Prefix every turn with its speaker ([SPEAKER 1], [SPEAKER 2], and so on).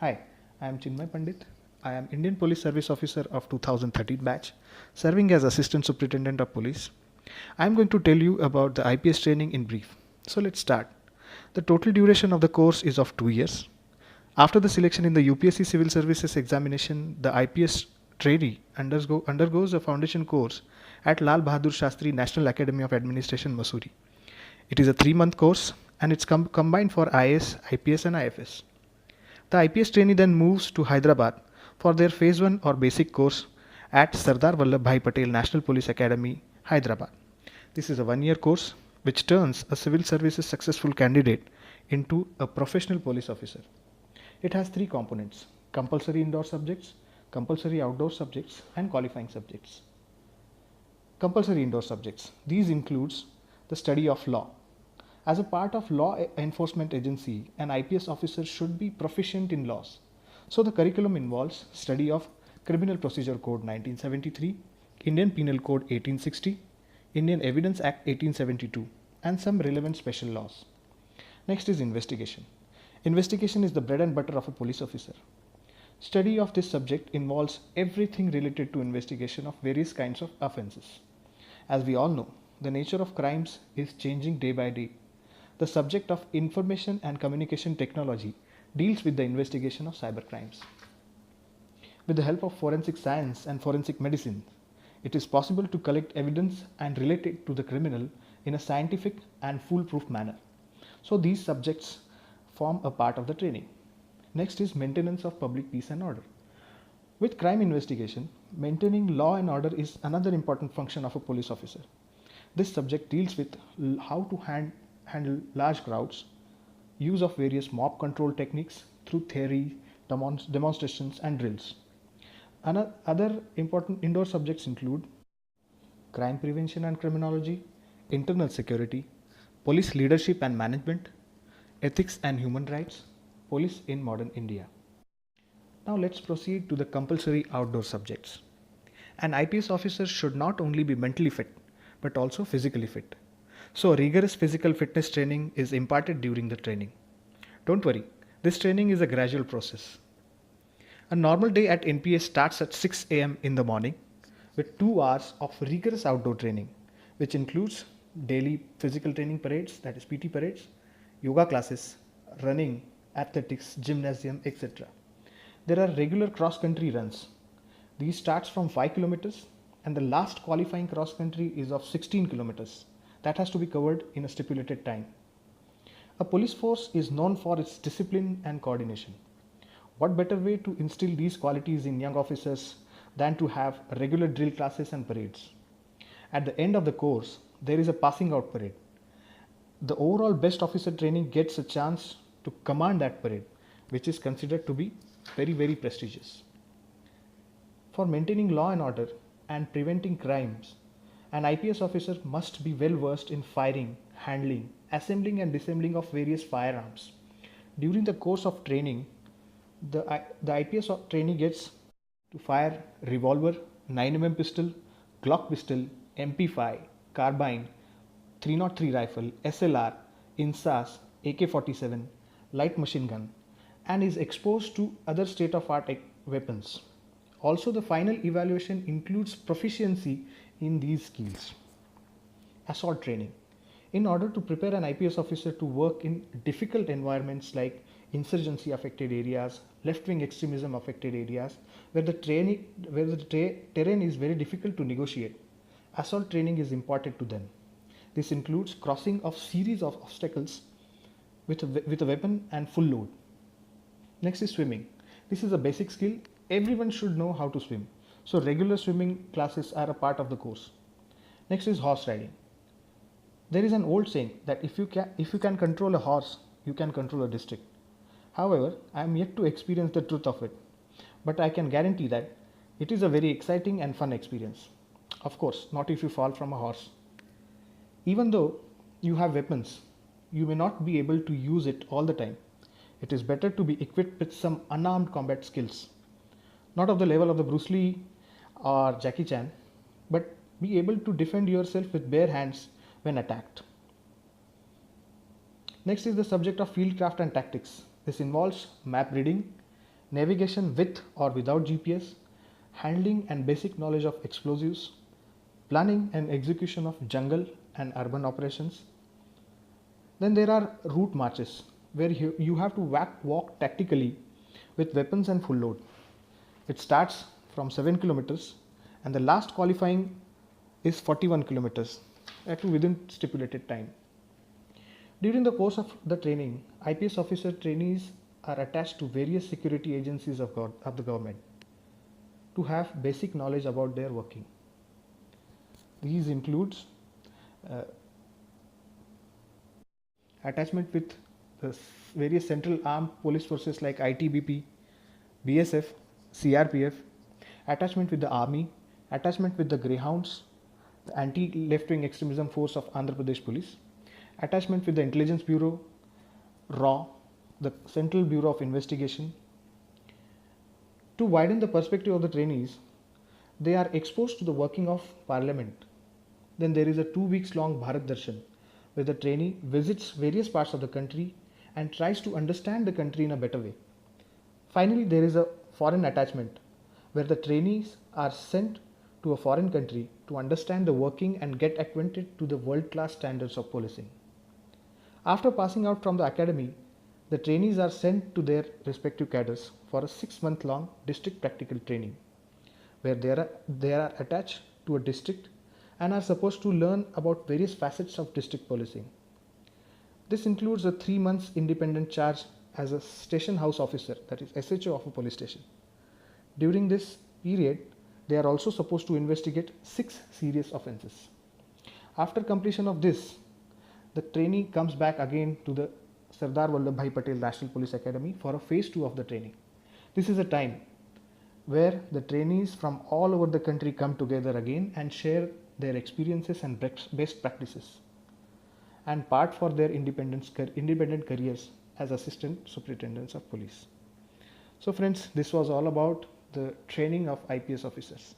[SPEAKER 1] Hi, I am Chinmay Pandit. I am Indian Police Service Officer of 2013 batch, serving as Assistant Superintendent of Police. I am going to tell you about the IPS training in brief. So let's start. The total duration of the course is of 2 years. After the selection in the UPSC Civil Services examination, the IPS trainee undergoes a foundation course at Lal Bahadur Shastri National Academy of Administration, Mussoorie. It is a 3-month course and it's combined for IAS, IPS and IFS. The IPS trainee then moves to Hyderabad for their Phase 1 or basic course at Sardar Vallabhbhai Patel National Police Academy, Hyderabad. This is a 1-year course which turns a civil services successful candidate into a professional police officer. It has 3 components: compulsory indoor subjects, compulsory outdoor subjects, and qualifying subjects. Compulsory indoor subjects. These includes the study of law. As a part of law enforcement agency, an IPS officer should be proficient in laws. So the curriculum involves study of Criminal Procedure Code 1973, Indian Penal Code 1860, Indian Evidence Act 1872, and some relevant special laws. Next is investigation. Investigation is the bread and butter of a police officer. Study of this subject involves everything related to investigation of various kinds of offenses. As we all know, the nature of crimes is changing day by day. The subject of information and communication technology deals with the investigation of cybercrimes. With the help of forensic science and forensic medicine, it is possible to collect evidence and relate it to the criminal in a scientific and foolproof manner. So these subjects form a part of the training. Next is maintenance of public peace and order. With crime investigation, maintaining law and order is another important function of a police officer. This subject deals with how to handle large crowds, use of various mob control techniques through theory, demonstrations and drills. Other important indoor subjects include crime prevention and criminology, internal security, police leadership and management, ethics and human rights, police in modern India. Now let's proceed to the compulsory outdoor subjects. An IPS officer should not only be mentally fit but also physically fit. So rigorous physical fitness training is imparted during the training. Don't worry, this training is a gradual process. A normal day at NPS starts at 6 am in the morning with 2 hours of rigorous outdoor training, which includes daily physical training parades, that is PT parades, yoga classes, running, athletics, gymnasium, etc. There are regular cross-country runs. These starts from 5 kilometers and the last qualifying cross-country is of 16 kilometers. That has to be covered in a stipulated time. A police force is known for its discipline and coordination. What better way to instill these qualities in young officers than to have regular drill classes and parades? At the end of the course, there is a passing out parade. The overall best officer training gets a chance to command that parade, which is considered to be very prestigious. For maintaining law and order and preventing crimes, an IPS officer must be well versed in firing, handling, assembling and disassembling of various firearms. During the course of training, the IPS trainee gets to fire revolver, 9mm pistol, Glock pistol, MP5, carbine, 303 rifle, SLR, INSAS, AK-47, light machine gun, and is exposed to other state-of-art weapons. Also, the final evaluation includes proficiency in these skills. Assault training. In order to prepare an IPS officer to work in difficult environments like insurgency affected areas, left-wing extremism affected areas, where the terrain is very difficult to negotiate, assault training is imparted to them. This includes crossing of series of obstacles with a weapon and full load. Next is swimming. This is a basic skill. Everyone should know how to swim. So regular swimming classes are a part of the course. Next is horse riding. There is an old saying that if you can control a horse, you can control a district. However, I am yet to experience the truth of it. But I can guarantee that it is a very exciting and fun experience. Of course, not if you fall from a horse. Even though you have weapons, you may not be able to use it all the time. It is better to be equipped with some unarmed combat skills. Not of the level of the Bruce Lee or Jackie Chan, but be able to defend yourself with bare hands when attacked. Next is the subject of fieldcraft and tactics. This involves map reading, navigation with or without GPS, handling and basic knowledge of explosives, planning and execution of jungle and urban operations. Then there are route marches where you have to walk tactically with weapons and full load. It starts from 7 kilometers and the last qualifying is 41 kilometers at within stipulated time. During the course of the training, IPS officer trainees are attached to various security agencies of the government to have basic knowledge about their working. These includes attachment with the various central armed police forces like ITBP, BSF, CRPF, attachment with the army, attachment with the Greyhounds, the anti-left-wing extremism force of Andhra Pradesh Police, attachment with the Intelligence Bureau, RAW, the Central Bureau of Investigation. To widen the perspective of the trainees, they are exposed to the working of Parliament. Then there is a 2 weeks long Bharat Darshan, where the trainee visits various parts of the country and tries to understand the country in a better way. Finally, there is a foreign attachment, where the trainees are sent to a foreign country to understand the working and get acquainted to the world-class standards of policing. After passing out from the academy, the trainees are sent to their respective cadres for a 6-month-long district practical training, where they are attached to a district and are supposed to learn about various facets of district policing. This includes a 3 months independent charge as a station house officer, that is SHO of a police station. During this period, they are also supposed to investigate 6 serious offences. After completion of this, the trainee comes back again to the Sardar Vallabhbhai Patel National Police Academy for a phase 2 of the training. This is a time where the trainees from all over the country come together again and share their experiences and best practices and part for their independent careers as assistant superintendents of police. So friends, this was all about the training of IPS officers.